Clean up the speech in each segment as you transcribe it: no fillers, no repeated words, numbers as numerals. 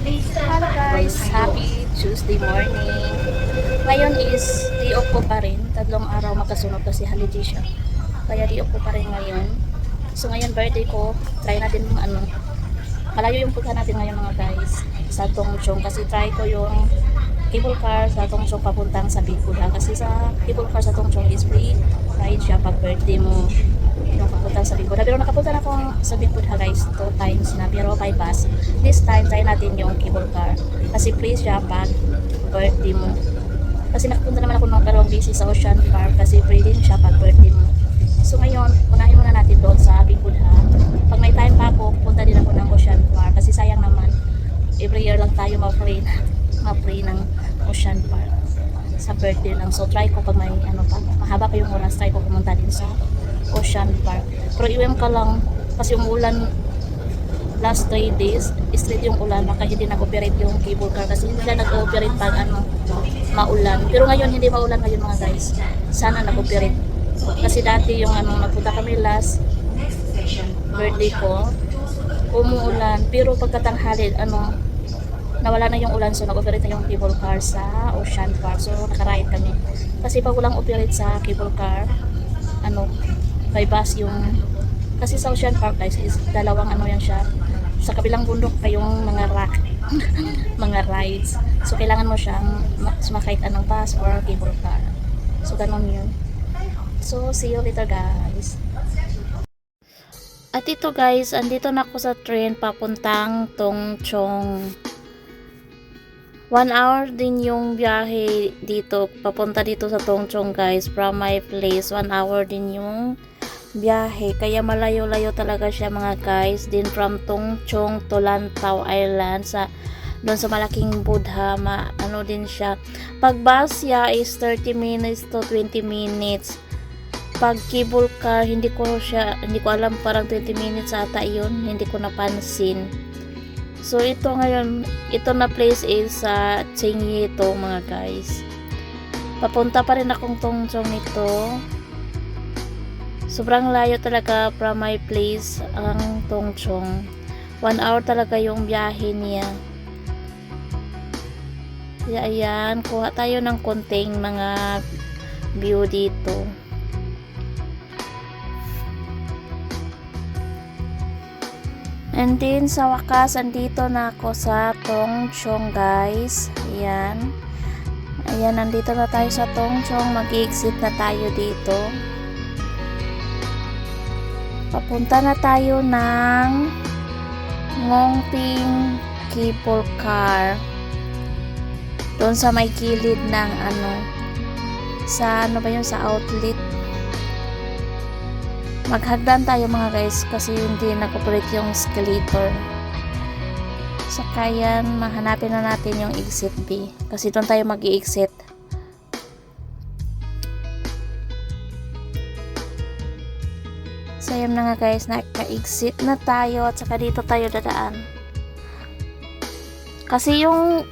Hello guys, happy Tuesday morning. Ngayon is day off ko pa rin. Tatlong araw magkasunod kasi holiday siya. Kaya day off ko pa rin ngayon. So ngayon birthday ko, try natin malayo yung punta natin ngayon mga guys. Sa Tongchong kasi try ko yung cable car sa Tongchong papuntang sa Big Buddha. Kasi sa cable car sa Tongchong is free ride siya pag birthday mo. Yung papunta sa Big Buddha. Pero nakapunta na ako sa Big Buddha guys 2 times na pero by bus. This time try natin yung cable car. Kasi free siya pag birthday mo. Kasi nakapunta naman ako ng dalawang busy sa Ocean Park kasi free din siya pag birthday mo. So ngayon, unahin muna natin doon sa Big Buddha. Pag may time pa ako, punta din ako ng Ocean Park kasi sayang naman. Every year lang tayo ma-free ng Ocean Park sa birthday lang. So try ko pag may mahaba pa yung oras, try ko pumunta din sa Ocean Park. Pero iwem ka lang kasi umulan last 3 days, straight yung ulan, baka hindi nag-operate yung cable car kasi hindi na nag-operate pag maulan. Pero ngayon hindi maulan ngayon mga guys. Sana nag-operate. Kasi dati yung nagpunta kami last birthday ko, umuulan. Pero pagkatanghali, nawala na yung ulan so nag-operate na yung cable car sa Ocean Park. So nakaride kami. Kasi pag walang operate sa cable car, by bus yung kasi sa Ocean Park guys is dalawang yan siya sa kabilang bundok pa yung mga rock mga rides, so kailangan mo siyang sumakay anong bus or cable car, so ganun yun. So see you later guys. At ito guys, andito na ako sa train papuntang Tongchong. 1 hour din yung biyahe dito papunta dito sa Tongchong guys, from my place 1 hour din yung biyahe, kaya malayo-layo talaga siya mga guys. Din from Tongchong to Lantau Island doon sa malaking Buddha, din siya. Pag bus siya is 30 minutes to 20 minutes. Pag cable car hindi ko alam, parang 20 minutes ata yun, hindi ko napansin. So ito na place is sa Chengye to mga guys. Papunta pa rin akong Tongchong nito. Sobrang layo talaga from my place ang Tongchong. 1 hour talaga yung biyahe niya. Kaya ayan, kuha tayo ng konting mga view dito. And then sa wakas, andito na ako sa Tongchong guys. Ayan. Ayan, nandito na tayo sa Tongchong. Mag-exit na tayo dito. Papunta na tayo ng Ngongping Cable Car. Doon sa may gilid ng sa outlet. Maghagdan tayo mga guys kasi hindi nag-operate yung escalator. So kaya mahanapin na natin yung exit B kasi doon tayo mag-i-exit. So yun na nga guys, naka-exit na tayo at saka dito tayo dadaan. Kasi yung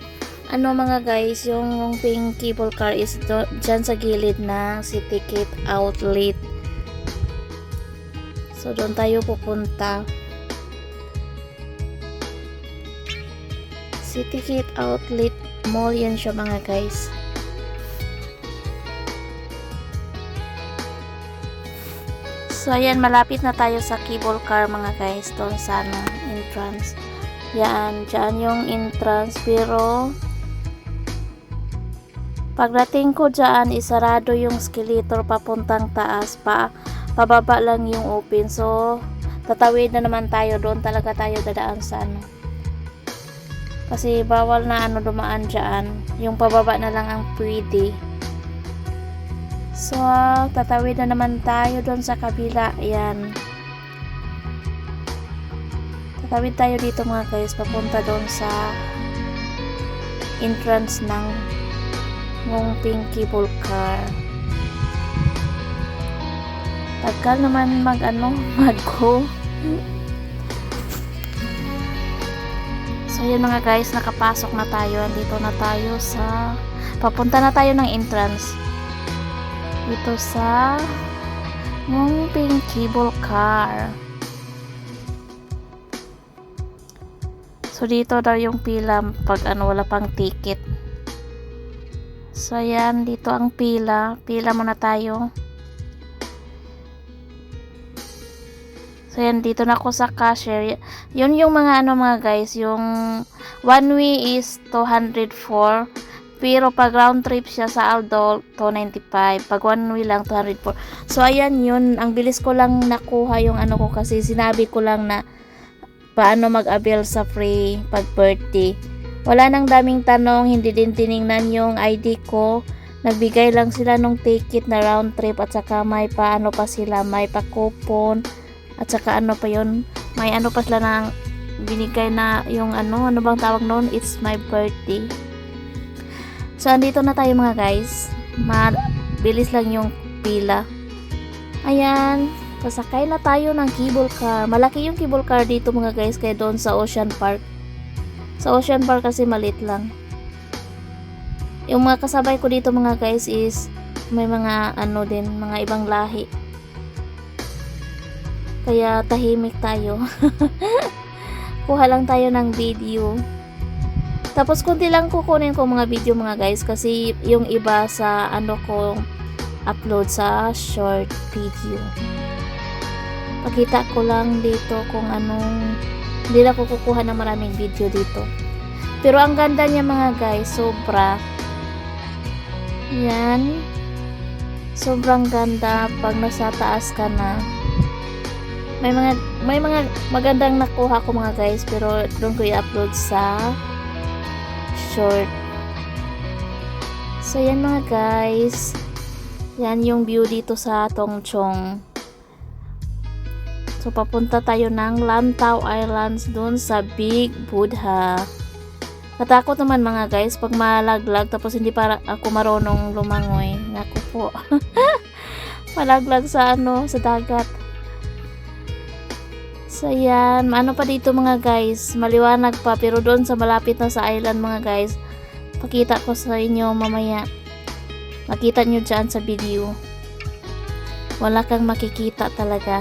mga guys, yung pink cable car is dyan sa gilid ng City Gate Outlet. So doon tayo pupunta. City Gate Outlet Mall yan siya mga guys. So ayan, malapit na tayo sa cable car mga guys, doon sa entrance. Yan, dyan yung entrance, pero pagdating ko dyan, isarado yung escalator papuntang taas, pababa lang yung open. So tatawid na naman tayo, doon talaga tayo dadaan sa kasi bawal na dumaan dyan, yung pababa na lang ang pwede. So, tatawid na naman tayo doon sa kabila. Ayan. Tatawid tayo dito mga guys, papunta doon sa entrance ng Ngongping Cable Car. Tagal naman mag-go. So, yun mga guys, nakapasok na tayo. Andito na tayo papunta na tayo ng entrance. Dito sa Ngongping Cable Car. So, dito daw yung pila pag wala pang ticket. So, ayan, dito ang pila. Pila muna tayo. So, ayan, dito na ako sa cashier. Yun yung mga mga guys, yung one way is 204. Pero pag round trip siya sa Aldo, 295. Pag one way lang, 204. So, ayan yun. Ang bilis ko lang nakuha yung ko kasi sinabi ko lang na paano mag-avail sa free pag birthday. Wala nang daming tanong, hindi din tiningnan yung ID ko. Nagbigay lang sila nung ticket na round trip at saka may pa sila, may pa coupon at saka pa yun, may pa sila na binigay na yung ano bang tawag noon, it's my birthday. So, andito na tayo mga guys. Mabilis lang yung pila. Ayan. Sasakay na tayo ng cable car. Malaki yung cable car dito mga guys kaya doon sa Ocean Park. Sa Ocean Park kasi maliit lang. Yung mga kasabay ko dito mga guys is may mga din, mga ibang lahi. Kaya tahimik tayo. Kuha lang tayo ng video. Tapos kunti lang kukunin ko mga video mga guys kasi yung iba sa ko upload sa short video. Pakita ko lang dito kung hindi na ko kukuha ng maraming video dito. Pero ang ganda niya mga guys, sobra. Yan. Sobrang ganda pag nasa taas ka na. May mga magandang nakuha ko mga guys pero doon ko i-upload sa short. So, yan mga guys. Yan yung view dito sa Tongchong. So, papunta tayo ng Lantau Islands dun sa Big Buddha. Natakot naman mga guys pag malaglag tapos hindi para ako marunong lumangoy. Naku po. Malaglag sa sa dagat. So, yan. Pa dito mga guys. Maliwanag pa. Pero doon sa malapit na sa island mga guys. Pakita ko sa inyo mamaya. Makita nyo dyan sa video. Wala kang makikita talaga.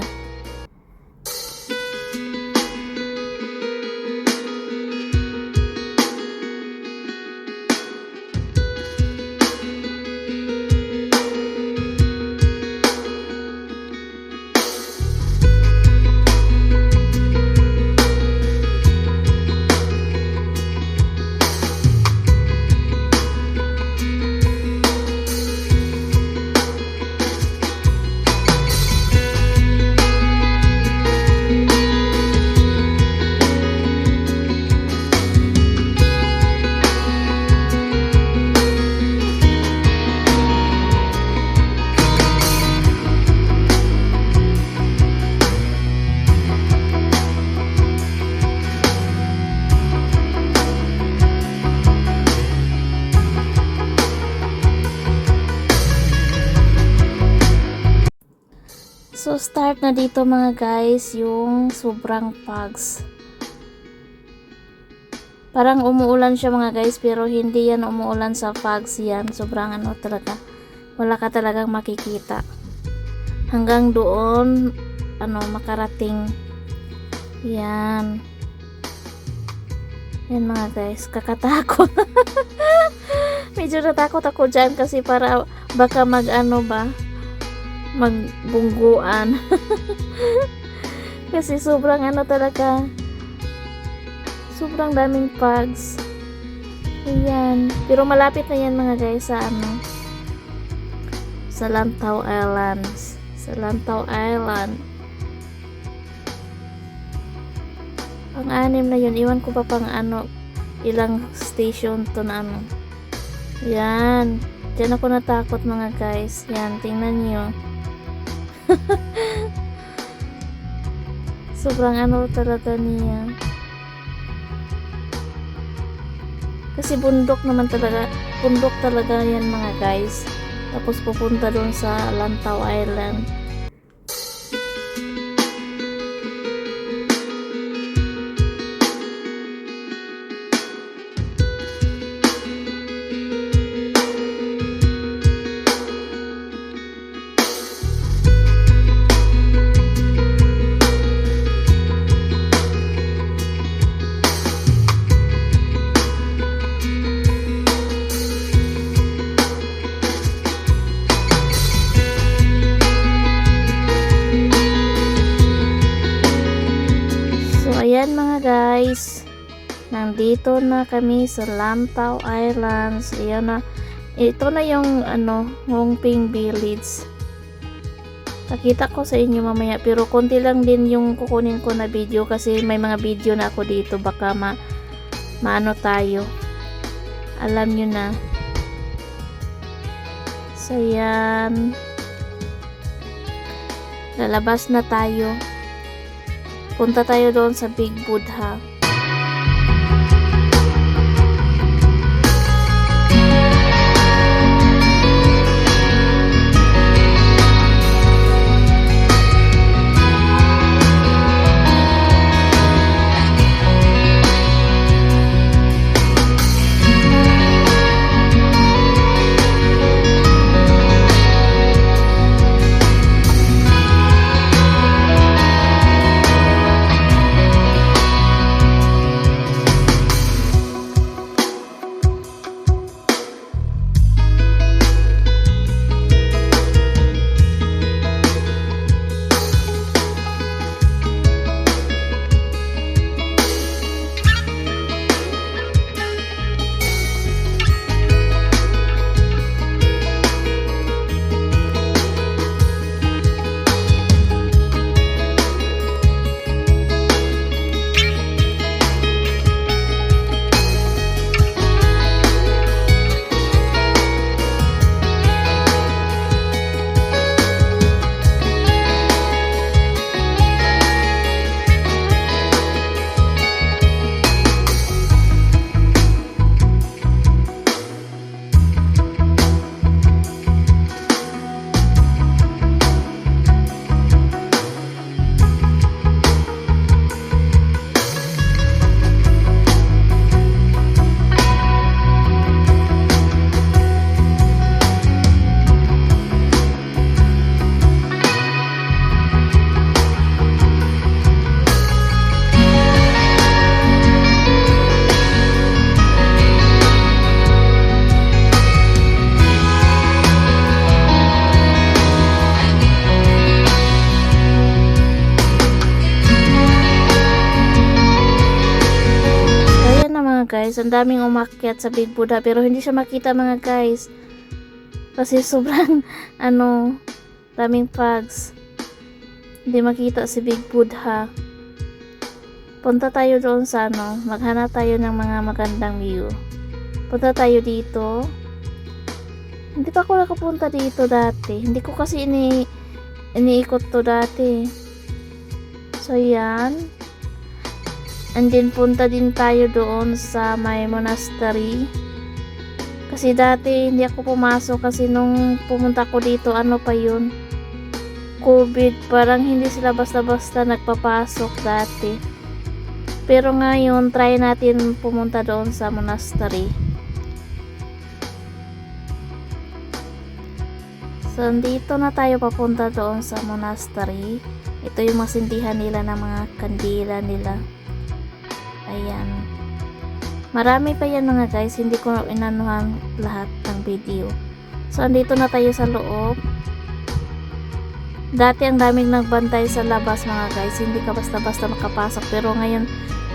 So, start na dito mga guys, yung sobrang fogs. Parang umuulan siya mga guys, pero hindi yan umuulan sa fogs yan. Sobrang talaga. Wala ka talagang makikita. Hanggang doon, makarating. Yan. Yan mga guys, kakatakot. Medyo natakot ako dyan kasi para baka magbungguan. Kasi sobrang talaga, sobrang daming fogs. Ayan, pero malapit na yan mga guys sa sa Lantau Islands. Sa Lantau Island. Pang-anim na yun, iwan ko pa pang ilang station to na yan, dyan ako natakot mga guys. Yan, tingnan nyo. Sobrang talaga niya. Kasi bundok naman talaga. Bundok talaga yan mga guys. Tapos pupunta doon sa Lantau Island. Nandito na kami sa Lantau Islands. Ayan na. Ito na yung Hongping Village. Pakita ko sa inyo mamaya, pero konti lang din yung kukunin ko na video kasi may mga video na ako dito, baka maano tayo. Alam nyo na. So yan. Lalabas na tayo. Punta tayo doon sa Big Buddha. Guys, ang daming umakyat sa Big Buddha pero hindi siya makita mga guys kasi sobrang daming fogs, hindi makita si Big Buddha. Punta tayo doon sa maghanap tayo ng mga magandang view. Punta tayo dito. Hindi pa ako nakapunta dito dati, hindi ko kasi iniikot to dati. So yan. And then punta din tayo doon sa may monastery. Kasi dati hindi ako pumasok kasi nung pumunta ko dito, pa yun? COVID, parang hindi sila basta-basta nagpapasok dati. Pero ngayon, try natin pumunta doon sa monastery. So, dito na tayo papunta doon sa monastery. Ito yung masindihan nila ng mga kandila nila. Ayan. Marami pa yan mga guys. Hindi ko inanuhan lahat ng video. So, andito na tayo sa loob. Dati ang daming nagbantay sa labas mga guys. Hindi ka basta-basta makapasok. Pero ngayon,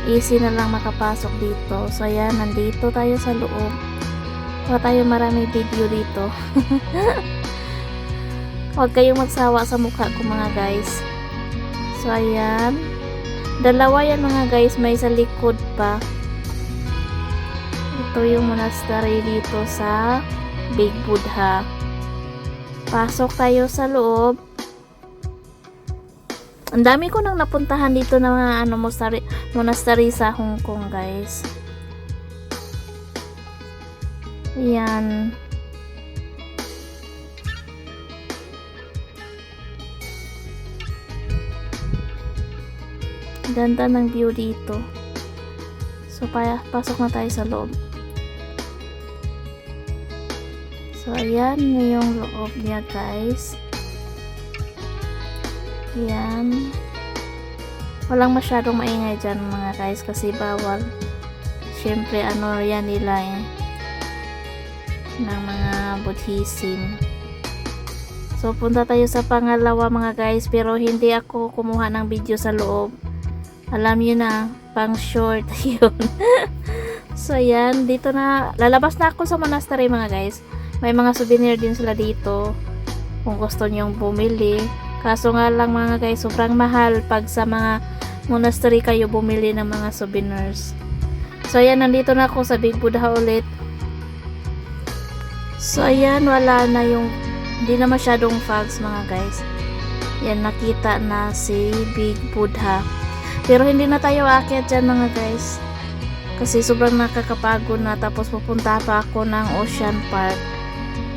easy na lang makapasok dito. So, ayan. Nandito tayo sa loob. Wala tayo marami video dito. Huwag kayong magsawa sa mukha ko mga guys. So, ayan. Dalawa yan mga guys, may sa likod pa. Ito yung monastery dito sa Big Buddha. Pasok tayo sa loob. Ang dami ko nang napuntahan dito ng mga monastery sa Hong Kong guys. Yan. Ganda ng view dito. So, pasok na tayo sa loob. So, ayan yung loob niya guys. Ayan. Walang masyadong maingay dyan mga guys kasi bawal. Siyempre, yan nila ng mga Buddhism. So, punta tayo sa pangalawa mga guys pero hindi ako kumuha ng video sa loob. Alam niyo na, pang short. Yun. So, ayan. Dito na. Lalabas na ako sa monastery mga guys. May mga souvenir din sila dito. Kung gusto nyong bumili. Kaso nga lang mga guys, sobrang mahal pag sa mga monastery kayo bumili ng mga souvenirs. So, ayan. Nandito na ako sa Big Buddha ulit. So, ayan. Wala na yung hindi na masyadong fogs mga guys. Yan, nakita na si Big Buddha. Pero hindi na tayo aakyat dyan mga guys. Kasi sobrang nakakapagod na. Tapos pupunta pa ako ng Ocean Park.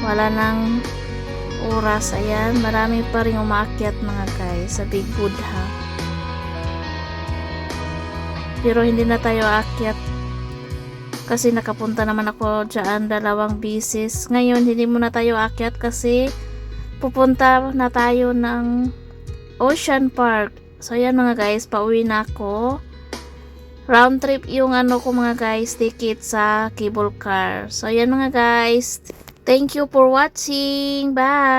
Wala nang oras. Ayan, marami pa rin umaakyat mga guys sa Big Buddha. Pero hindi na tayo aakyat. Kasi nakapunta naman ako dyan 2 beses. Ngayon, hindi muna tayo aakyat kasi pupunta na tayo ng Ocean Park. So, ayan mga guys, pauwi na ako. Round trip yung ano ko mga guys, ticket sa cable car. So, ayan mga guys. Thank you for watching. Bye!